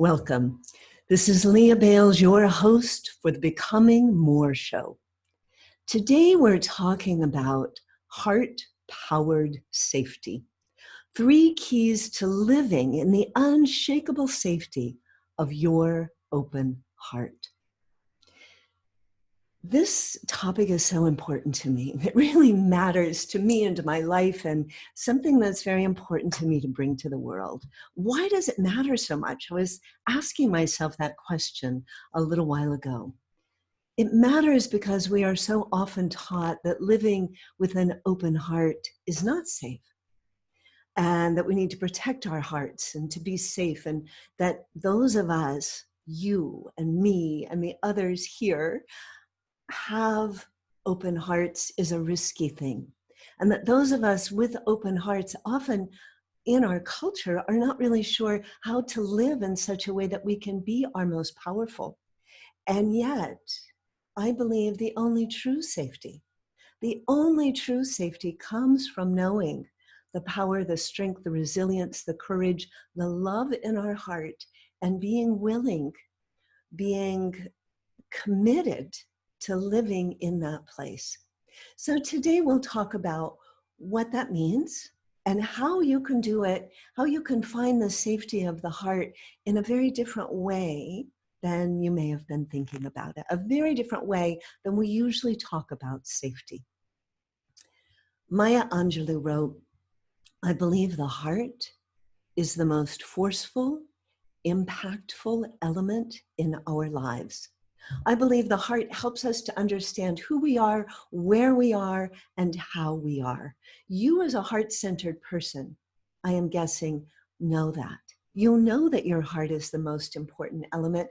Welcome. This is Leah Bales, your host for the Becoming More show. Today we're talking about heart-powered safety. 3 keys to living in the unshakable safety of your open heart. This topic is so important to me. It really matters to me and to my life, and something that's very important to me to bring to the world. Why does it matter so much? I was asking myself that question a little while ago. It matters because we are so often taught that living with an open heart is not safe, and that we need to protect our hearts and to be safe, and that those of us, you and me and the others here, have open hearts is a risky thing. And that those of us with open hearts often in our culture are not really sure how to live in such a way that we can be our most powerful. And yet, I believe the only true safety comes from knowing the power, the strength, the resilience, the courage, the love in our heart, and being willing, being committed to living in that place. So today we'll talk about what that means and how you can do it, how you can find the safety of the heart in a very different way than you may have been thinking about it, a very different way than we usually talk about safety. Maya Angelou wrote, "I believe the heart is the most forceful, impactful element in our lives. I believe the heart helps us to understand who we are, where we are, and how we are." You as a heart-centered person, I am guessing, know that. You know that your heart is the most important element.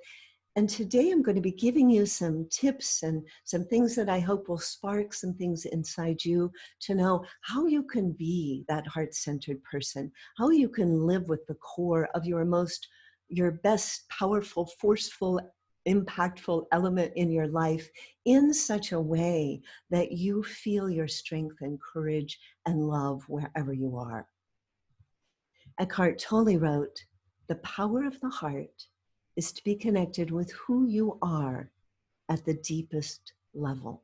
And today I'm going to be giving you some tips and some things that I hope will spark some things inside you to know how you can be that heart-centered person, how you can live with the core of your best, powerful, forceful, impactful element in your life in such a way that you feel your strength and courage and love wherever you are. Eckhart Tolle wrote, "The power of the heart is to be connected with who you are at the deepest level."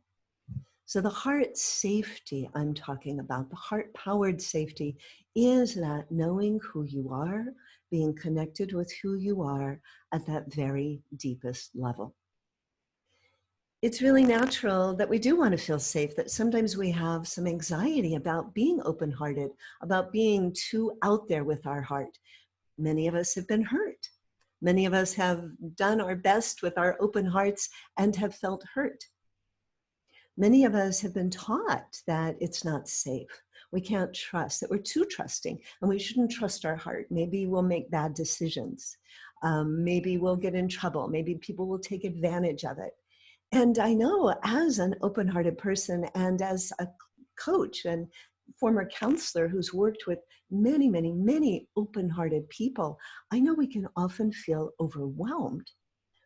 So the heart safety I'm talking about, the heart-powered safety, is that knowing who you are, being connected with who you are at that very deepest level. It's really natural that we do want to feel safe, that sometimes we have some anxiety about being open-hearted, about being too out there with our heart. Many of us have been hurt. Many of us have done our best with our open hearts and have felt hurt. Many of us have been taught that it's not safe. We can't trust, that we're too trusting, and we shouldn't trust our heart. Maybe we'll make bad decisions. Maybe we'll get in trouble. Maybe people will take advantage of it. And I know as an open-hearted person and as a coach and former counselor who's worked with many, many, many open-hearted people, I know we can often feel overwhelmed.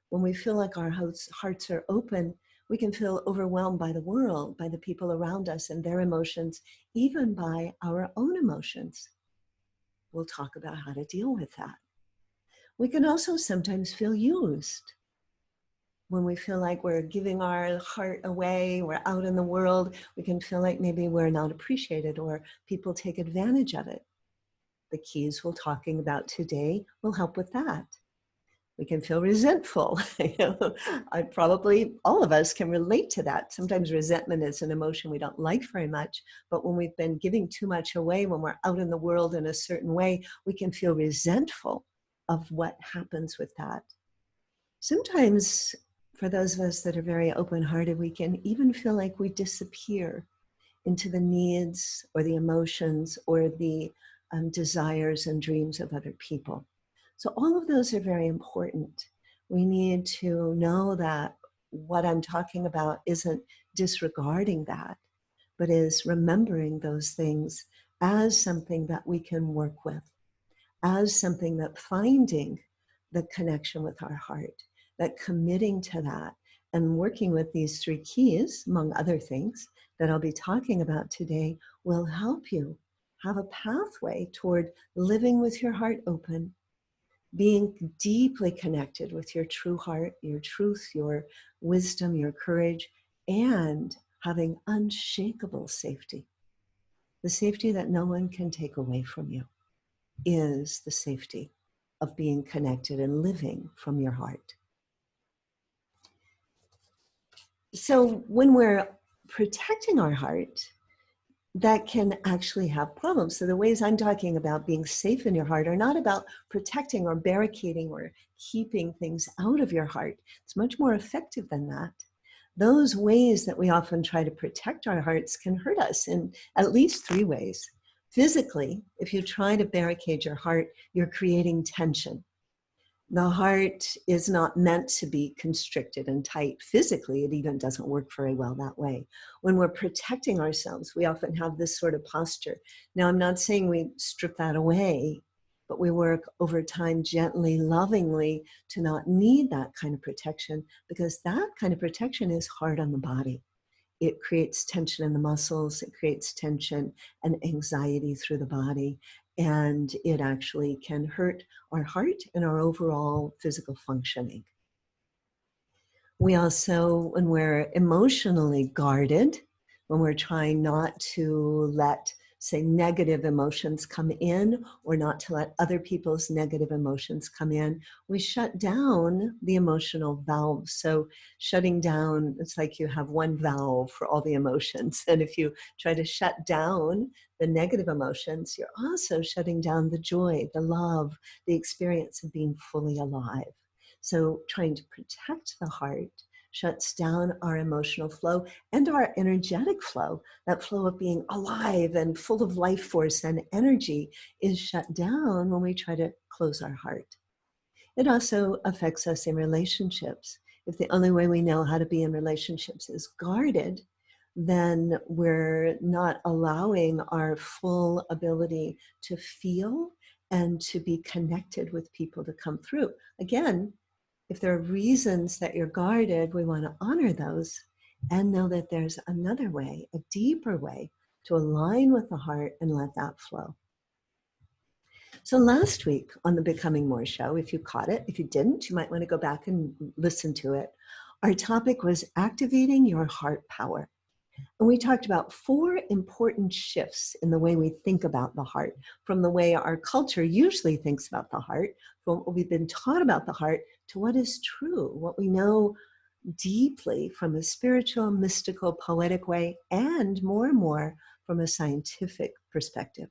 When we feel like our hearts are open, we can feel overwhelmed by the world, by the people around us and their emotions, even by our own emotions. We'll talk about how to deal with that. We can also sometimes feel used. When we feel like we're giving our heart away, we're out in the world, we can feel like maybe we're not appreciated or people take advantage of it. The keys we're talking about today will help with that. We can feel resentful. All of us can relate to that. Sometimes resentment is an emotion we don't like very much, but when we've been giving too much away, when we're out in the world in a certain way, we can feel resentful of what happens with that. Sometimes, for those of us that are very open-hearted, we can even feel like we disappear into the needs or the emotions or the desires and dreams of other people. So all of those are very important. We need to know that what I'm talking about isn't disregarding that, but is remembering those things as something that we can work with, as something that finding the connection with our heart, that committing to that and working with these 3 keys, among other things, that I'll be talking about today will help you have a pathway toward living with your heart open, being deeply connected with your true heart, your truth, your wisdom, your courage, and having unshakable safety. The safety that no one can take away from you is the safety of being connected and living from your heart. So when we're protecting our heart, that can actually have problems. So the ways I'm talking about being safe in your heart are not about protecting or barricading or keeping things out of your heart. It's much more effective than that. Those ways that we often try to protect our hearts can hurt us in at least 3 ways. Physically, if you try to barricade your heart, you're creating tension. The heart is not meant to be constricted and tight physically. It even doesn't work very well that way. When we're protecting ourselves, we often have this sort of posture. Now, I'm not saying we strip that away, but we work over time gently, lovingly to not need that kind of protection, because that kind of protection is hard on the body. It creates tension in the muscles, it creates tension and anxiety through the body, and it actually can hurt our heart and our overall physical functioning. We also, when we're emotionally guarded, when we're trying not to let, say, negative emotions come in, or not to let other people's negative emotions come in, we shut down the emotional valves. So shutting down, it's like you have one valve for all the emotions. And if you try to shut down the negative emotions, you're also shutting down the joy, the love, the experience of being fully alive. So trying to protect the heart shuts down our emotional flow and our energetic flow. That flow of being alive and full of life force and energy is shut down when we try to close our heart. It also affects us in relationships. If the only way we know how to be in relationships is guarded, then we're not allowing our full ability to feel and to be connected with people to come through. Again, if there are reasons that you're guarded, we want to honor those and know that there's another way, a deeper way to align with the heart and let that flow. So last week on the Becoming More show, if you caught it, if you didn't, you might want to go back and listen to it. Our topic was activating your heart power. And we talked about 4 important shifts in the way we think about the heart, from the way our culture usually thinks about the heart, from what we've been taught about the heart, to what is true, what we know deeply from a spiritual, mystical, poetic way, and more from a scientific perspective.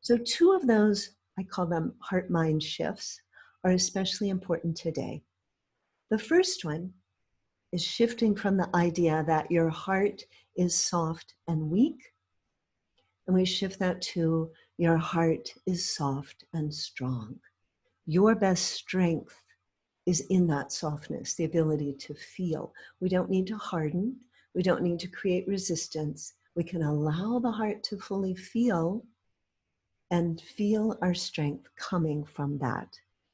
So 2 of those, I call them heart-mind shifts, are especially important today. The first one is shifting from the idea that your heart is soft and weak, and we shift that to your heart is soft and strong. Your best strength is in that softness, the ability to feel. We don't need to harden. We don't need to create resistance. We can allow the heart to fully feel and feel our strength coming from that.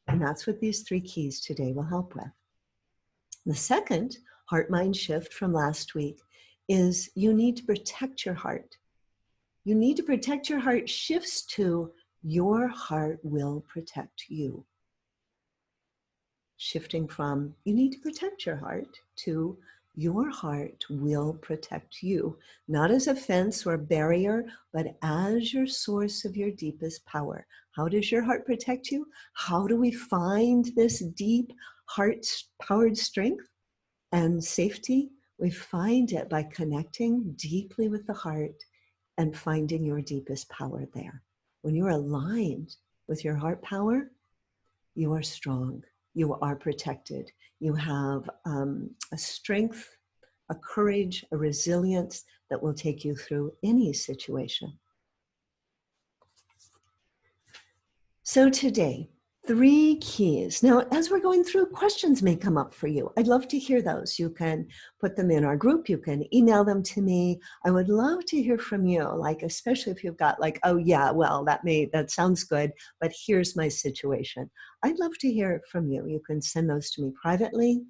And that's what these 3 keys today will help with. The second heart-mind shift from last week is you need to protect your heart. You need to protect your heart shifts to your heart will protect you. Shifting from you need to protect your heart to your heart will protect you, not as a fence or a barrier, but as your source of your deepest power. How does your heart protect you? How do we find this deep heart-powered strength and safety? We find it by connecting deeply with the heart and finding your deepest power there. When you're aligned with your heart power, you are strong, you are protected, you have a strength, a courage, a resilience that will take you through any situation. So today, 3 keys. Now, as we're going through, questions may come up for you. I'd love to hear those. You can put them in our group. You can email them to me. I would love to hear from you, like, especially if you've got like, oh yeah, well, that sounds good, but here's my situation. I'd love to hear from you. You can send those to me privately.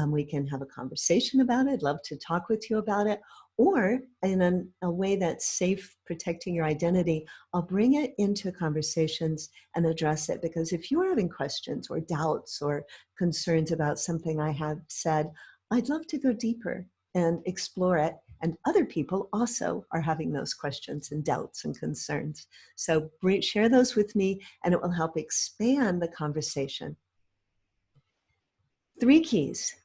We can have a conversation about it. I'd love to talk with you about it. Or in a way that's safe, protecting your identity, I'll bring it into conversations and address it. Because if you're having questions or doubts or concerns about something I have said, I'd love to go deeper and explore it. And other people also are having those questions and doubts and concerns. So share those with me, and it will help expand the conversation. 3 keys.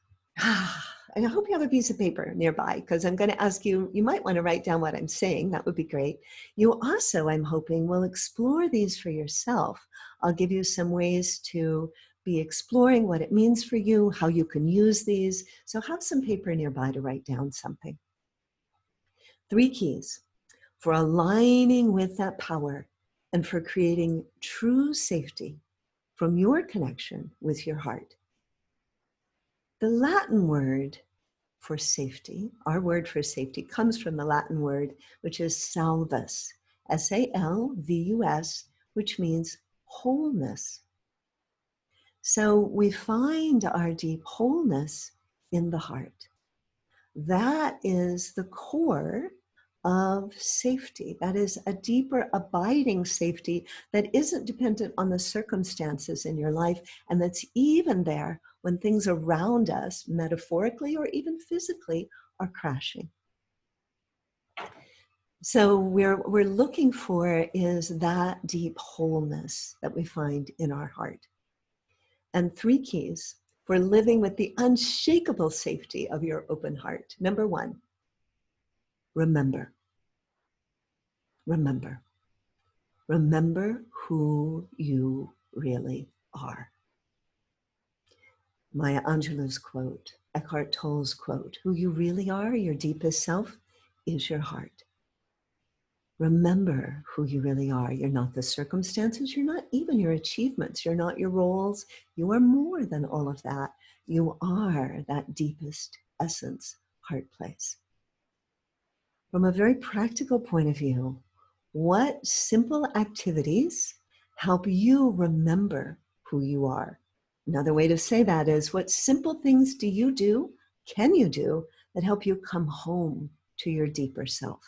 I hope you have a piece of paper nearby, because I'm going to ask you, you might want to write down what I'm saying. That would be great. You also, I'm hoping, will explore these for yourself. I'll give you some ways to be exploring what it means for you, how you can use these. So have some paper nearby to write down something. 3 keys for aligning with that power and for creating true safety from your connection with your heart. The Latin word for safety, our word for safety, comes from the Latin word, which is salvus, S-A-L-V-U-S, which means wholeness. So we find our deep wholeness in the heart. That is the core of safety. That is a deeper, abiding safety that isn't dependent on the circumstances in your life, and that's even there when things around us, metaphorically or even physically, are crashing. So we're looking for is that deep wholeness that we find in our heart. And 3 keys for living with the unshakable safety of your open heart. Number 1, remember. Remember. Remember who you really are. Maya Angelou's quote, Eckhart Tolle's quote, who you really are, your deepest self, is your heart. Remember who you really are. You're not the circumstances. You're not even your achievements. You're not your roles. You are more than all of that. You are that deepest essence, heart place. From a very practical point of view, what simple activities help you remember who you are? Another way to say that is, what simple things can you do that help you come home to your deeper self?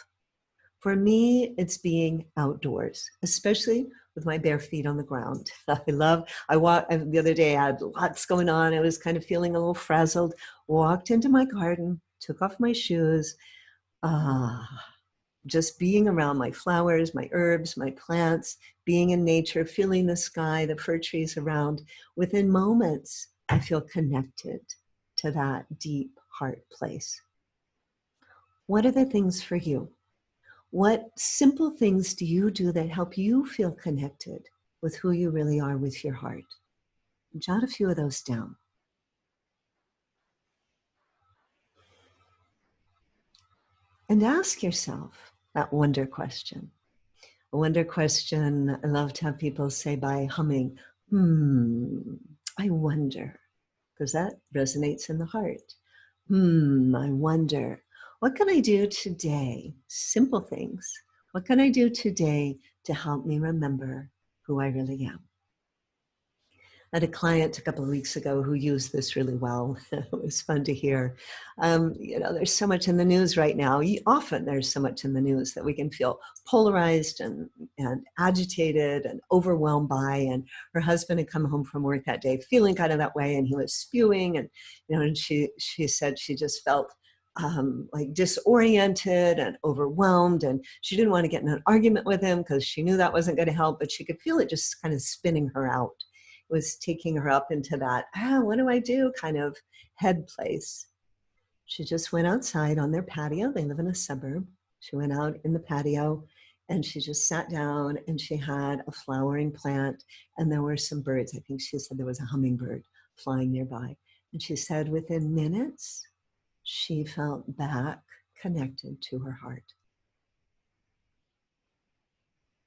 For me, it's being outdoors, especially with my bare feet on the ground. I walked the other day, I had lots going on. I was kind of feeling a little frazzled, walked into my garden, took off my shoes, just being around my flowers, my herbs, my plants, being in nature, feeling the sky, the fir trees around. Within moments, I feel connected to that deep heart place. What are the things for you? What simple things do you do that help you feel connected with who you really are with your heart? Jot a few of those down. And ask yourself that wonder question. A wonder question I love to have people say by humming, I wonder, because that resonates in the heart. I wonder, what can I do today? Simple things. What can I do today to help me remember who I really am? I had a client a couple of weeks ago who used this really well. It was fun to hear. There's so much in the news right now. Often there's so much in the news that we can feel polarized and agitated and overwhelmed by. And her husband had come home from work that day feeling kind of that way, and he was spewing. And she said she just felt like disoriented and overwhelmed, and she didn't want to get in an argument with him because she knew that wasn't going to help, but she could feel it just kind of spinning her out. Was taking her up into that, what do I do kind of head place. She just went outside on their patio. They live in a suburb. She went out in the patio and she just sat down, and she had a flowering plant, and there were some birds. I think she said there was a hummingbird flying nearby. And she said within minutes, she felt back connected to her heart.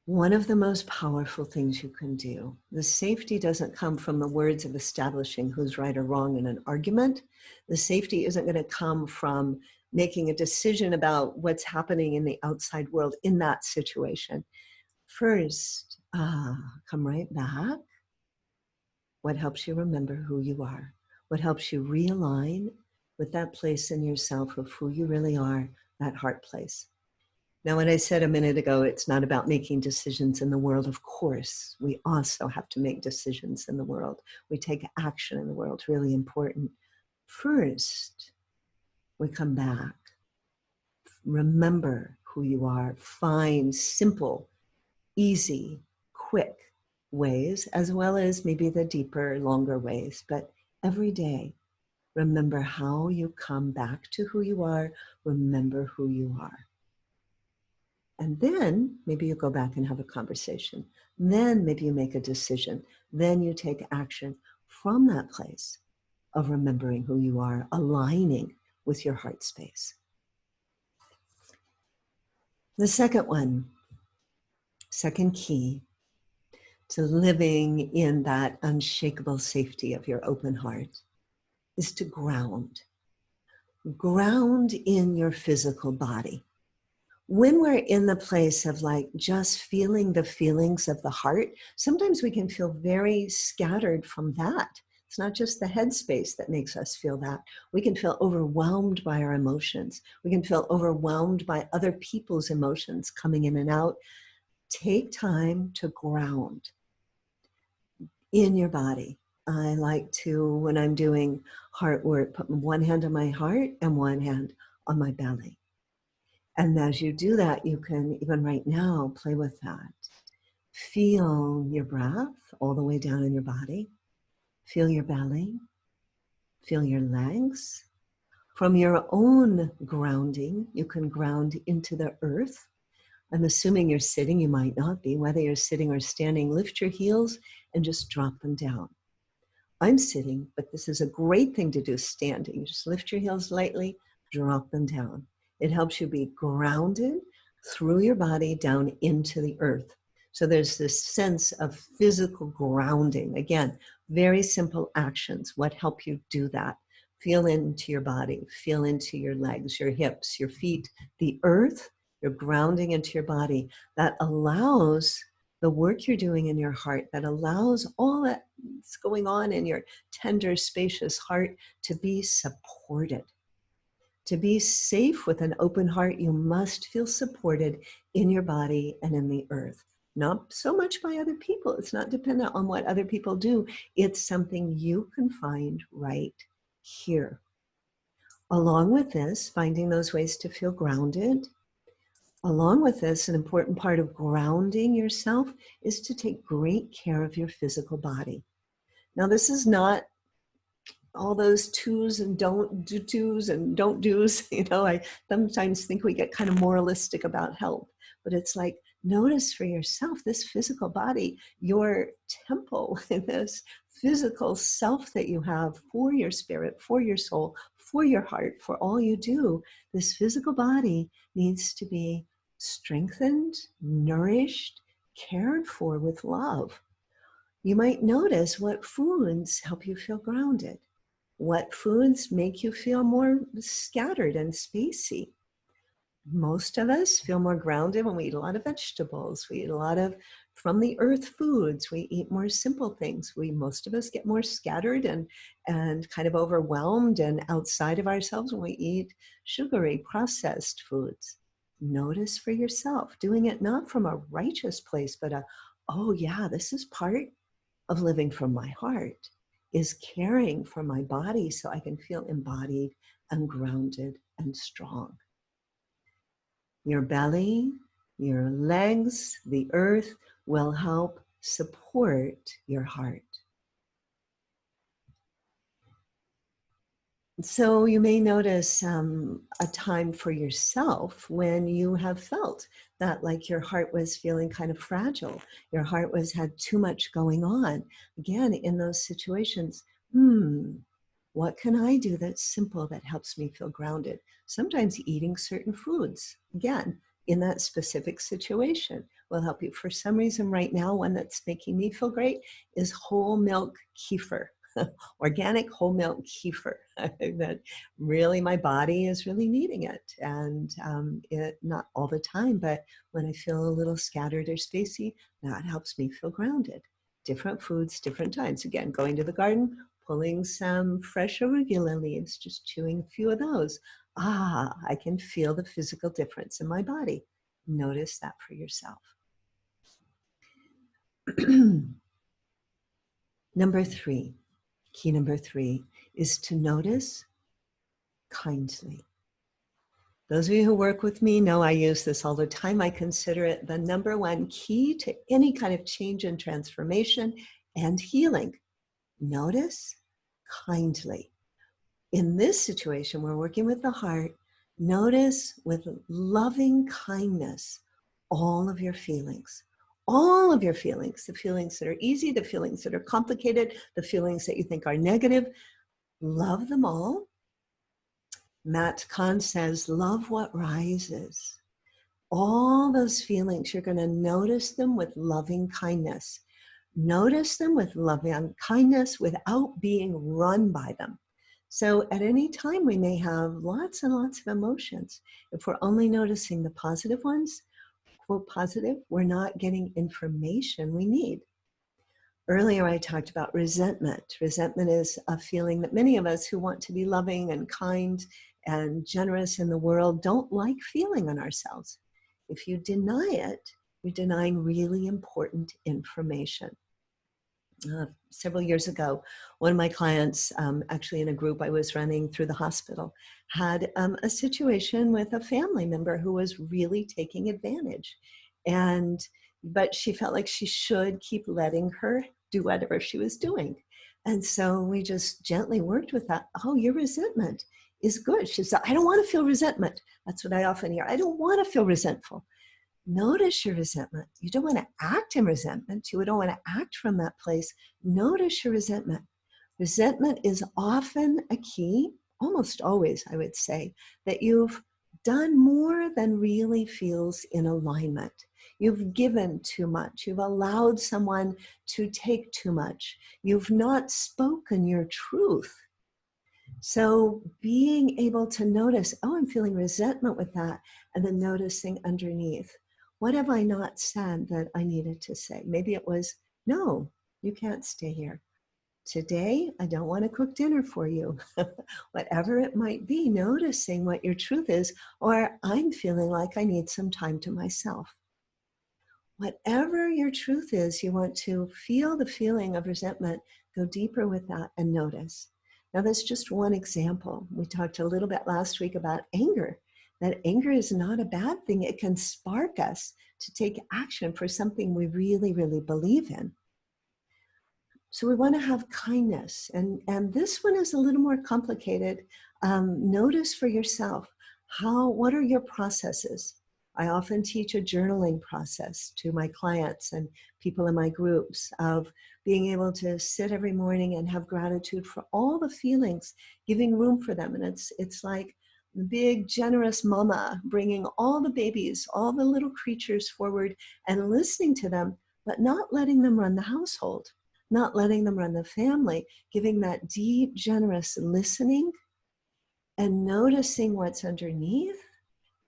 One of the most powerful things you can do, the safety doesn't come from the words of establishing who's right or wrong in an argument. The safety isn't going to come from making a decision about what's happening in the outside world in that situation. First, come right back what helps you remember who you are, what helps you realign with that place in yourself of who you really are, that heart place. Now, what I said a minute ago, it's not about making decisions in the world. Of course, we also have to make decisions in the world. We take action in the world, really important. First, we come back, remember who you are, find simple, easy, quick ways, as well as maybe the deeper, longer ways. But every day, remember how you come back to who you are, remember who you are. And then maybe you go back and have a conversation. Then maybe you make a decision. Then you take action from that place of remembering who you are, aligning with your heart space. The second one, second key to living in that unshakable safety of your open heart is to ground. Ground in your physical body. When we're in the place of like just feeling the feelings of the heart, sometimes we can feel very scattered from that. It's not just the headspace that makes us feel that. We can feel overwhelmed by our emotions. We can feel overwhelmed by other people's emotions coming in and out. Take time to ground in your body. I like to, when I'm doing heart work, put one hand on my heart and one hand on my belly. And as you do that, you can, even right now, play with that. Feel your breath all the way down in your body. Feel your belly. Feel your legs. From your own grounding, you can ground into the earth. I'm assuming you're sitting, you might not be. Whether you're sitting or standing, lift your heels and just drop them down. I'm sitting, but this is a great thing to do standing. Just lift your heels lightly, drop them down. It helps you be grounded through your body down into the earth. So there's this sense of physical grounding. Again, very simple actions. What help you do that? Feel into your body, feel into your legs, your hips, your feet, the earth. You're grounding into your body. That allows the work you're doing in your heart, that allows all that's going on in your tender, spacious heart to be supported. To be safe with an open heart, you must feel supported in your body and in the earth. Not so much by other people. It's not dependent on what other people do. It's something you can find right here. Along with this, finding those ways to feel grounded. Along with this, an important part of grounding yourself is to take great care of your physical body. Now, this is not all those twos and don't do twos and don't do's. You know, I sometimes think we get kind of moralistic about health, but it's like, notice for yourself this physical body, your temple, this physical self that you have for your spirit, for your soul, for your heart, for all you do. This physical body needs to be strengthened, nourished, cared for with love. You might notice what foods help you feel grounded. What foods make you feel more scattered and spacey? Most of us feel more grounded when we eat a lot of vegetables. We eat a lot of from the earth foods. We eat more simple things. Most of us get more scattered and kind of overwhelmed and outside of ourselves when we eat sugary, processed foods. Notice for yourself, doing it not from a righteous place, but oh yeah, this is part of living from my heart, is caring for my body so I can feel embodied and grounded and strong. Your belly, your legs, the earth will help support your heart. So you may notice a time for yourself when you have felt that like your heart was feeling kind of fragile. Your heart had too much going on. Again, in those situations, what can I do that's simple that helps me feel grounded? Sometimes eating certain foods, again, in that specific situation will help you. For some reason right now, one that's making me feel great is whole milk kefir. Organic whole milk kefir. That really, my body is really needing it. And it not all the time, but when I feel a little scattered or spacey, that helps me feel grounded. different foods, different times. Again, going to the garden, pulling some fresh arugula leaves, just chewing a few of those. Ah, I can feel the physical difference in my body. Notice that for yourself. Number three, key number three, is to notice kindly. Those of you who work with me know I use this all the time. I consider it the number one key to any kind of change and transformation and healing. Notice kindly. In this situation, we're working with the heart. Notice with loving kindness all of your feelings. All of your feelings, the feelings that are easy, the feelings that are complicated, the feelings that you think are negative. Love them all. Matt Kahn says, love what rises. All those feelings, you're going to notice them with loving kindness. Notice them with loving kindness without being run by them. So at any time, we may have lots and lots of emotions. If we're only noticing the positive ones, quote positive, we're not getting information we need. Earlier, I talked about resentment. Resentment is a feeling that many of us who want to be loving and kind and generous in the world don't like feeling on ourselves. If you deny it, you're denying really important information. Several years ago, one of my clients, actually in a group I was running through the hospital, had a situation with a family member who was really taking advantage. But she felt like she should keep letting her do whatever she was doing. And so we just gently worked with that. Oh, your resentment is good. She said, I don't want to feel resentment. That's what I often hear. I don't want to feel resentful. Notice your resentment. You don't want to act in resentment. You don't want to act from that place. Notice your resentment. Resentment is often a key, almost always, I would say, that you've done more than really feels in alignment. You've given too much. You've allowed someone to take too much. You've not spoken your truth. So being able to notice, oh, I'm feeling resentment with that, and then noticing underneath, what have I not said that I needed to say? Maybe it was, no, you can't stay here. Today, I don't want to cook dinner for you. Whatever it might be, noticing what your truth is, or I'm feeling like I need some time to myself. Whatever your truth is, you want to feel the feeling of resentment, go deeper with that and notice. Now, that's just one example. We talked a little bit last week about anger, that anger is not a bad thing. It can spark us to take action for something we really, really believe in. So we want to have kindness. And this one is a little more complicated. Notice for yourself, what are your processes? I often teach a journaling process to my clients and people in my groups of being able to sit every morning and have gratitude for all the feelings, giving room for them. And it's like the big, generous mama bringing all the babies, all the little creatures forward and listening to them, but not letting them run the household, not letting them run the family, giving that deep, generous listening and noticing what's underneath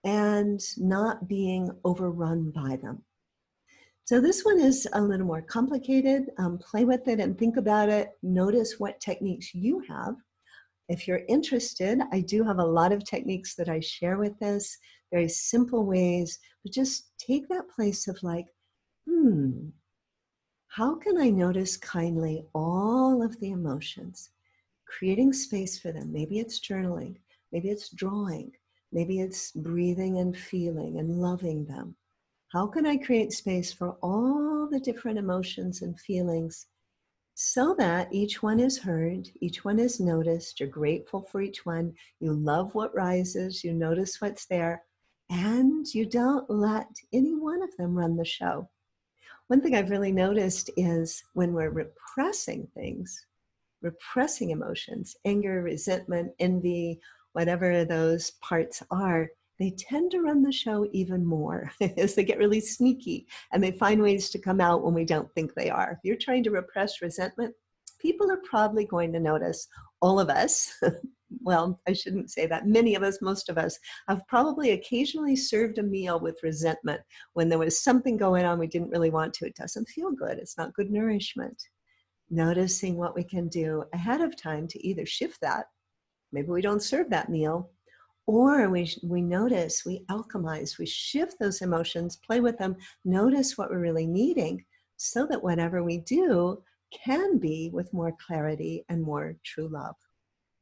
and not being overrun by them. So this one is a little more complicated. Play with it and think about it. Notice what techniques you have. If you're interested, I do have a lot of techniques that I share with this, very simple ways, but just take that place of like, how can I notice kindly all of the emotions, creating space for them? Maybe it's journaling, maybe it's drawing, maybe it's breathing and feeling and loving them. How can I create space for all the different emotions and feelings so that each one is heard, each one is noticed, you're grateful for each one, you love what rises, you notice what's there, and you don't let any one of them run the show. One thing I've really noticed is when we're repressing things, repressing emotions, anger, resentment, envy, whatever those parts are, they tend to run the show even more as they get really sneaky and they find ways to come out when we don't think they are. If you're trying to repress resentment, people are probably going to notice, all of us, well, I shouldn't say that. Many of us, most of us, have probably occasionally served a meal with resentment when there was something going on we didn't really want to. It doesn't feel good. It's not good nourishment. Noticing what we can do ahead of time to either shift that, maybe we don't serve that meal, or we notice, we alchemize, we shift those emotions, play with them, notice what we're really needing, so that whatever we do can be with more clarity and more true love.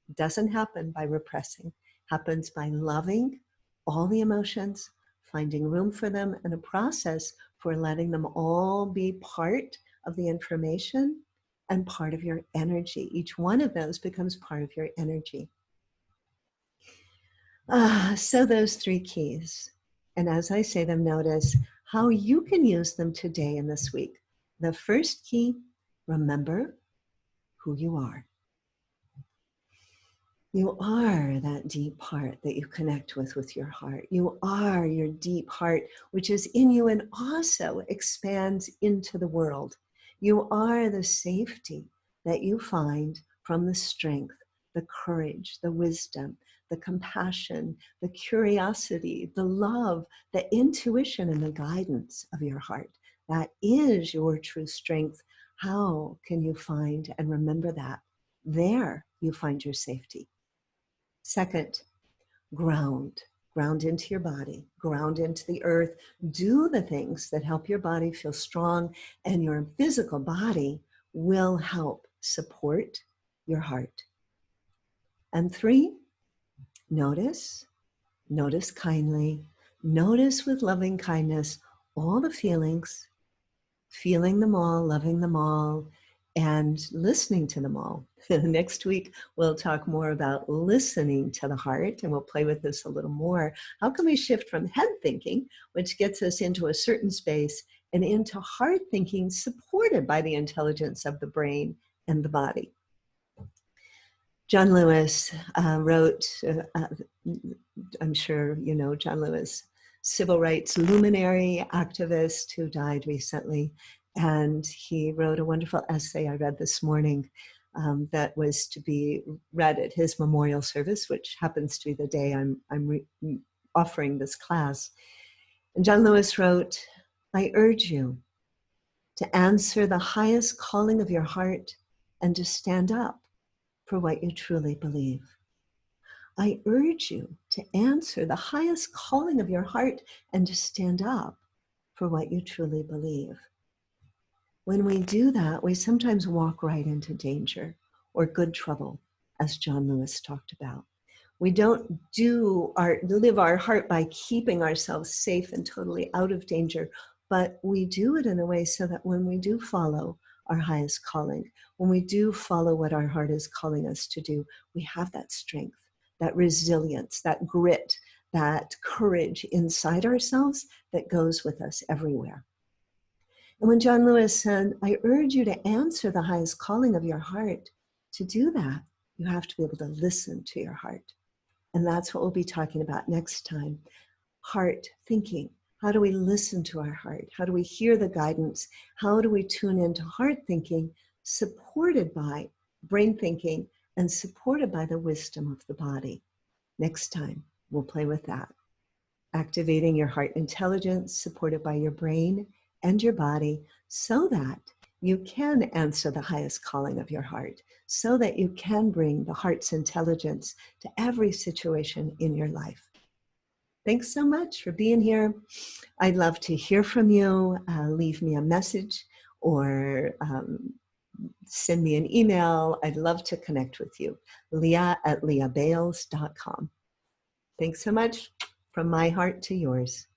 It doesn't happen by repressing, happens by loving all the emotions, finding room for them, and a process for letting them all be part of the information and part of your energy. Each one of those becomes part of your energy. So those three keys. And as I say them, notice how you can use them today and this week. The first key, remember who you are. You are that deep part that you connect with your heart. You are your deep heart, which is in you and also expands into the world. You are the safety that you find from the strength, the courage, the wisdom, the compassion, the curiosity, the love, the intuition, and the guidance of your heart. That is your true strength. How can you find and remember that? There you find your safety. Second, ground. Ground into your body, ground into the earth. Do the things that help your body feel strong, and your physical body will help support your heart. And three, notice kindly, notice with loving kindness all the feelings, feeling them all, loving them all, and listening to them all. Next week, we'll talk more about listening to the heart, and we'll play with this a little more. How can we shift from head thinking, which gets us into a certain space, and into heart thinking supported by the intelligence of the brain and the body? John Lewis wrote, I'm sure you know John Lewis, civil rights luminary activist who died recently. And he wrote a wonderful essay I read this morning that was to be read at his memorial service, which happens to be the day I'm offering this class. And John Lewis wrote, I urge you to answer the highest calling of your heart and to stand up for what you truly believe. I urge you to answer the highest calling of your heart and to stand up for what you truly believe. When we do that, we sometimes walk right into danger or good trouble, as John Lewis talked about. We don't live our heart by keeping ourselves safe and totally out of danger, but we do it in a way so that when we do follow our highest calling, when we do follow what our heart is calling us to do, we have that strength, that resilience, that grit, that courage inside ourselves that goes with us everywhere. And when John Lewis said, I urge you to answer the highest calling of your heart, to do that, you have to be able to listen to your heart. And that's what we'll be talking about next time. Heart thinking. How do we listen to our heart? How do we hear the guidance? How do we tune into heart thinking, supported by brain thinking and supported by the wisdom of the body? Next time, we'll play with that. Activating your heart intelligence, supported by your brain and your body, so that you can answer the highest calling of your heart, so that you can bring the heart's intelligence to every situation in your life. Thanks so much for being here. I'd love to hear from you. Leave me a message or send me an email. I'd love to connect with you. Leah@leahbales.com. Thanks so much. From my heart to yours.